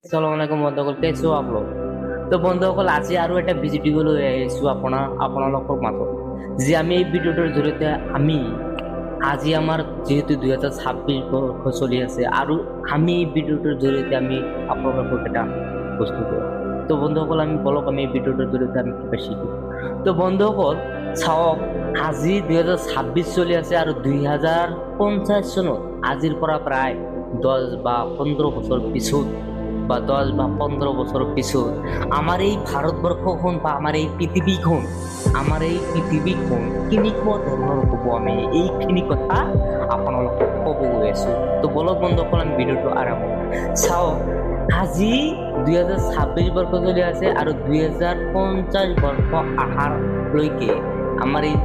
আসসালামু আলাইকুম বন্ধুসকল, কেছো আপোনালোক? তো বন্ধুসকল, আজি আৰু এটা ভিডিঅ' লৈ আহিছোঁ আপোনালোকৰ মাজত। যে আমি এই ভিডিঅ'টোৰ জৰিয়তে আজি আমাৰ যিহেতু 2026 বৰ্ষ চলি আছে, আৰু আমি এই ভিডিঅ'টোৰ জৰিয়তে আমি আপোনালোকক এটা বস্তু দিওঁ। তো বন্ধুসকল, আমি বলক আমি এই ভিডিঅ'টোৰ জৰিয়তে আমি কিবা শিকিম। তো বন্ধুসকল চাওক, আজি 2026 চলি আছে আৰু 2050 চনত আজিৰ পৰা প্ৰায় 10 বা 15 বছৰ পিছত বা 10 বা 15 বছৰ পিছত আমাৰ এই ভাৰতবৰ্ষখন বা আমাৰ এই পৃথিৱীখন কেনেকুৱা ধৰণৰ হ'ব, আমি এইখিনি কথা আপোনালোকক ক'ব গৈ আছোঁ। তো বলক বন্ধুসকল, আমি ভিডিঅ'টো আৰম্ভ চাওক। আজি 2026 বৰ্ষ চলি আছে আৰু 2050 বৰ্ষ অহালৈকে আমাৰ এই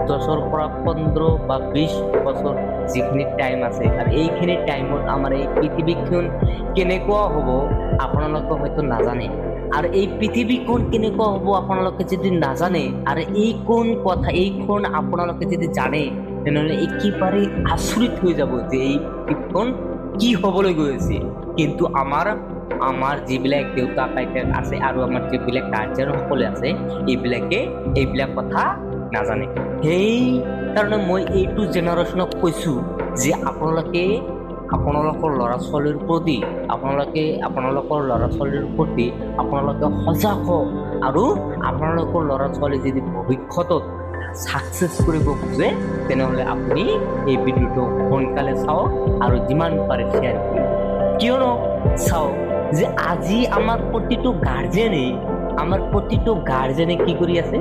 10 পৰা 15 বা 20 বছৰ যিখিনি টাইম আছে, আৰু এইখিনি টাইমত আমাৰ এই পৃথিৱীখন কেনেকুৱা হ'ব আপোনালোকে হয়তো নাজানে। আৰু এই পৃথিৱীখন কেনেকুৱা হ'ব আপোনালোকে যদি নাজানে, আৰু এইখন আপোনালোকে যদি জানে, তেনেহ'লে একেবাৰে আচৰিত হৈ যাব যে এই পৃথিৱীখন কি হ'বলৈ গৈ আছে। কিন্তু আমাৰ যিবিলাক দেউতা আইতা আছে আৰু আমাৰ যিবিলাক গাৰ্জেনসকলে আছে, এইবিলাক কথা নাজানে। সেইকাৰণে মই এইটো জেনেৰেশ্যনক কৈছোঁ যে আপোনালোকৰ ল'ৰা ছোৱালীৰ প্ৰতি আপোনালোকে সজাগ হওক, আৰু আপোনালোকৰ ল'ৰা ছোৱালী যদি ভৱিষ্যতত ছাকচেছ কৰিব খোজে, তেনেহ'লে আপুনি এই ভিডিঅ'টো সোনকালে চাওক আৰু যিমান পাৰে শ্বেয়াৰ কৰিব। কিয়নো চাওক, যে আজি আমাৰ প্ৰতিটো গাৰ্জেনে কি কৰি আছে,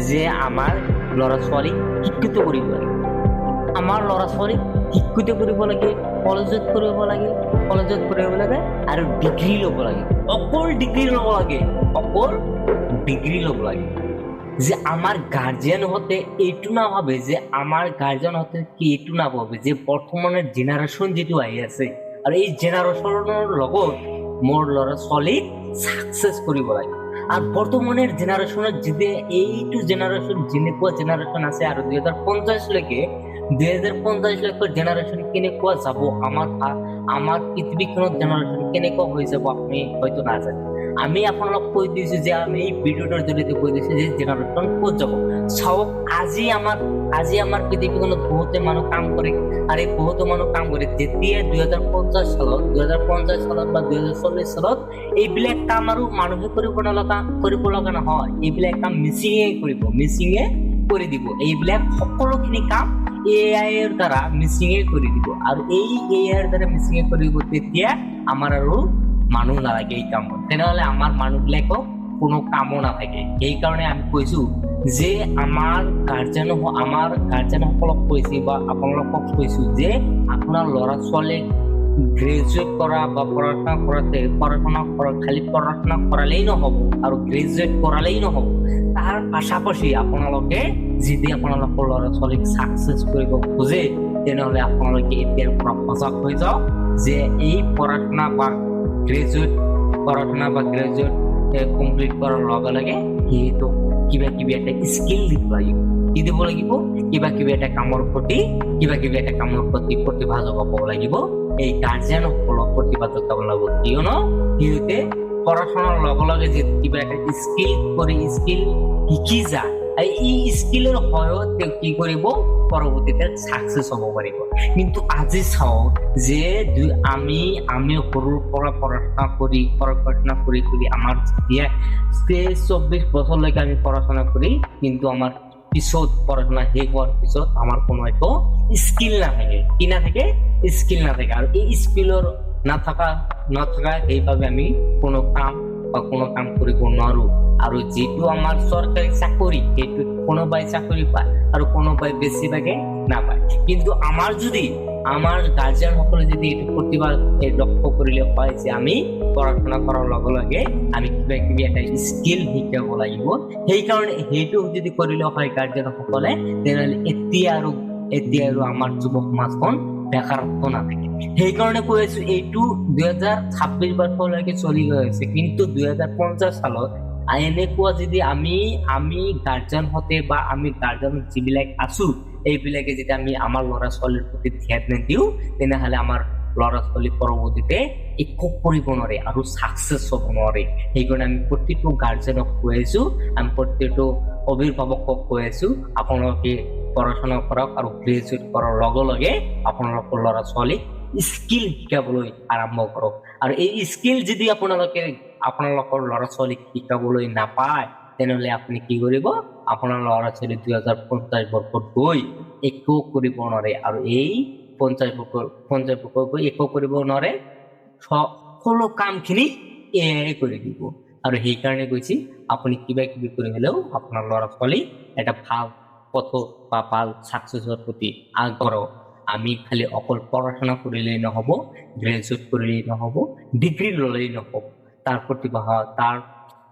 যে আমাৰ ল'ৰা ছোৱালীক শিক্ষিত কৰিব লাগে। আমাৰ ল'ৰা ছোৱালীক শিক্ষিত কৰিব লাগে, কলেজত পঢ়িব লাগে আৰু ডিগ্ৰী ল'ব লাগে। অকল ডিগ্ৰী ল'ব লাগে। যে আমাৰ গাৰ্জেনহঁতে এইটো নাভাবে, যে বৰ্তমানৰ জেনেৰেশ্যন যিটো আহি আছে, আৰু এই জেনেৰেশ্যনৰ লগত মোৰ ল'ৰা ছোৱালীক ছাকচেছ কৰিব লাগে। আৰু বৰ্তমানৰ জেনেৰেশ্যনত যদি এইটো জেনেৰেশ্যন যেনেকুৱা জেনেৰেশ্যন আছে, আৰু 2050 জেনেৰেশ্যন কেনেকুৱা যাব, আমাৰ পৃথিৱীখনত জেনেৰেশ্যন কেনেকুৱা হৈ যাব আপুনি হয়তো নাজানে। আমি আপোনালোক কৈ দিছোঁ, যে আমি এই ভিডিঅ'টোৰ জৰিয়তে কৈ দিছোঁ যে জেনেৰেশ্যন ক'ত যাব। চাওক, আজি আমাৰ পৃথিৱীখনত বহুতে মানুহ কাম কৰে, আৰু এই বহুতো মানুহ কাম কৰে। যেতিয়া 2050 চনত বা 2040 চনত এইবিলাক কাম আৰু মানুহে কৰিব লগা নহয়। এইবিলাক কাম মেচিনে কৰি দিব। এইবিলাক সকলোখিনি কাম AI ৰ দ্বাৰা মেচিনে কৰি দিব, আৰু এই AI ৰ দ্বাৰা মেচিনে কৰিব। তেতিয়া আমাৰ আৰু মানুহ নালাগে এই কামত, তেনেহ'লে আমাৰ মানুহবিলাকক কোনো কামো নাথাকে। সেইকাৰণে আমি কৈছোঁ যে আমাৰ গাৰ্জেনসকলক কৈছোঁ বা আপোনালোকক কৈছোঁ, যে আপোনাৰ ল'ৰা ছোৱালীক গ্ৰেজুৱেট কৰা বা পড়াশোনা খালি পড়াশোনা কৰালেই নহ'ব, আৰু গ্ৰেজুৱেট কৰালেই নহ'ব। তাৰ পাশাপাশি আপোনালোকে যদি আপোনালোকৰ ল'ৰা ছোৱালীক ছাকচেছ কৰিব খোজে, তেনেহ'লে আপোনালোকে এতিয়াৰ পৰা সজাগ হৈ যাওক, যে এই পড়াশোনা বা গ্ৰেজুৱেট কমপ্লিট কৰাৰ লগে লগে সিহঁতক কিবা কিবি এটা স্কিল দিব লাগিব। কিবা কিবি এটা কামৰ প্ৰতি প্ৰতিভা জগাব লাগিব। এই গাৰ্জেনসকলক প্ৰতিভা জগাব লাগিব, কিয়নো সিহঁতে পড়াশোনাৰ লগে লগে যে কিবা এটা স্কিল শিকি যায়, এই স্কিলৰ সহায়ত তেওঁ কি কৰিব, পৰৱৰ্তীতে ছাকচেছ হ'ব পাৰিব। কিন্তু আজি চাওক, যে আমি সৰুৰ পৰা পড়াশোনা কৰি আমাৰ যেতিয়া 23-24 বছৰলৈকে আমি পড়াশোনা কৰি, কিন্তু আমাৰ পিছত পড়াশোনা শেষ হোৱাৰ পিছত আমাৰ কোনো একো স্কিল নাথাকে। আৰু এই স্কিলৰ নাথাকা সেইবাবে আমি কোনো কাম কৰিব নোৱাৰো। আৰু যিটো আমাৰ চৰকাৰী চাকৰি, সেইটো কোনোবাই চাকৰি পায় আৰু কোনোবাই বেছিভাগে নাপায়। কিন্তু আমাৰ গাৰ্জেনসকলে যদি এইটো প্ৰতিভা লক্ষ্য কৰিলে হয়, যে আমি পড়াশোনা কৰাৰ লগে লগে আমি কিবা কিবি এটা স্কিল শিকাব লাগিব। সেইকাৰণে সেইটো যদি কৰিলে হয় গাৰ্জেনসকলে, তেনেহ'লে এতিয়া আৰু আমাৰ যুৱ সমাজখন বেকাৰত্ব নাথাকে। সেইকাৰণে কৈ আছো, এইটো 2026 বৰ্ষলৈকে চলি গৈ আছে। কিন্তু 2050 চনত এনেকুৱা যদি আমি গাৰ্জেনহঁতে বা আমি গাৰ্জেনত যিবিলাক আছো, এইবিলাকে যদি আমি আমাৰ ল'ৰা ছোৱালীৰ প্ৰতি ধ্যান নিদিওঁ, তেনেহ'লে আমাৰ ল'ৰা ছোৱালী পৰৱৰ্তীতে একো কৰিব নোৱাৰে আৰু ছাকচেছ হ'ব নোৱাৰে। সেইকাৰণে আমি প্ৰতিটো গাৰ্জেনক কৈ আছো, আমি প্ৰতিটো অভিভাৱকক কৈ আছো, আপোনালোকে পঢ়া শুনা কৰক আৰু গ্ৰেজুৱেট কৰাৰ লগে লগে আপোনালোকৰ ল'ৰা ছোৱালীক স্কিল শিকাবলৈ আৰম্ভ কৰক। আৰু এই স্কিল যদি আপোনালোকৰ ল'ৰা ছোৱালীক শিকাবলৈ নাপায়, তেনেহলে আপুনি কি কৰিব, আপোনাৰ ল'ৰা ছোৱালী 2050 বৰ্ষত গৈ একো কৰিব নোৱাৰে। আৰু এই 50 বছৰ গৈ একো কৰিব নোৱাৰে, সকলো কামখিনি এয়াই কৰি দিব। আৰু সেইকাৰণে কৈছি আপুনি কিবা কিবি কৰি হলেও আপোনাৰ ল'ৰা ছোৱালী এটা ভাল পথ বা ভাল ছাকচেছৰ প্ৰতি আগবাঢ়ক। আমি খালি অকল পঢ়া-শুনা কৰিলেই নহব, গ্ৰেজুৱেট কৰিলেই নহব, ডিগ্ৰী ললেই নহব, তাৰ প্ৰতিভা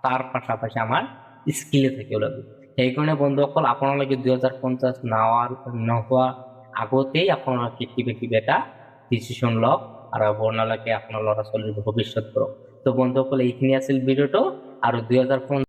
তাৰ পাশাপাশি আমাৰ স্কিলে থাকিব লাগিব। সেইকাৰণে বন্ধুসকল, আপোনালোকে 2050 নোহোৱাৰ আগতেই আপোনালোকে কিবা এটা ডিচিশন লওক আৰু আপোনালোকে আপোনাৰ ল'ৰা ছোৱালীৰ ভৱিষ্যত কৰক। তো বন্ধুসকল, এইখিনি আছিল ভিডিঅ'টো। আৰু 2050